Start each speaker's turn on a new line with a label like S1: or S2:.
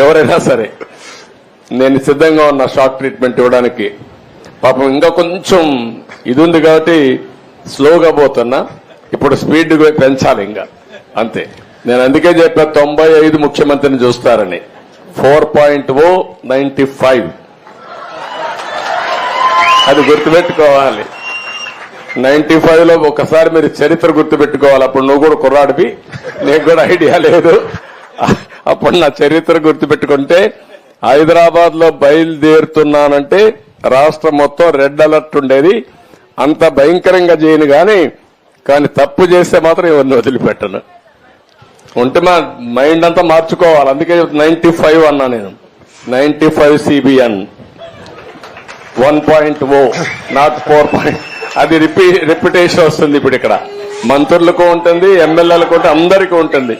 S1: ఎవరైనా సరే నేను సిద్ధంగా ఉన్న షాక్ ట్రీట్మెంట్ ఇవ్వడానికి. పాపం ఇంకా కొంచెం ఇది ఉంది కాబట్టి స్లోగా పోతున్నా, ఇప్పుడు స్పీడ్ పెంచాలి ఇంకా, అంతే. నేను అందుకే చెప్పా 95 ముఖ్యమంత్రిని చూస్తారని. 4.0 95 అది గుర్తుపెట్టుకోవాలి. 95లో ఒకసారి మీరు చరిత్ర గుర్తుపెట్టుకోవాలి. అప్పుడు నువ్వు కూడా కుర్రాడివి, నీకు కూడా ఐడియా లేదు. అప్పుడు నా చరిత్ర గుర్తుపెట్టుకుంటే, హైదరాబాద్ లో బయలుదేరుతున్నానంటే రాష్ట్రం మొత్తం రెడ్ అలర్ట్ ఉండేది. అంత భయంకరంగా చేయను కానీ తప్పు చేస్తే మాత్రం ఎవరిని వదిలిపెట్టను. ఉంటే మా మైండ్ అంతా మార్చుకోవాలి. అందుకే 95 అన్నా నేను. 95 CBN 1.0 నాట్ 4. అది రిపిటేషన్ వస్తుంది ఇప్పుడు. ఇక్కడ మంత్రులకు ఉంటుంది, ఎమ్మెల్యేలకు ఉంటుంది, అందరికీ ఉంటుంది.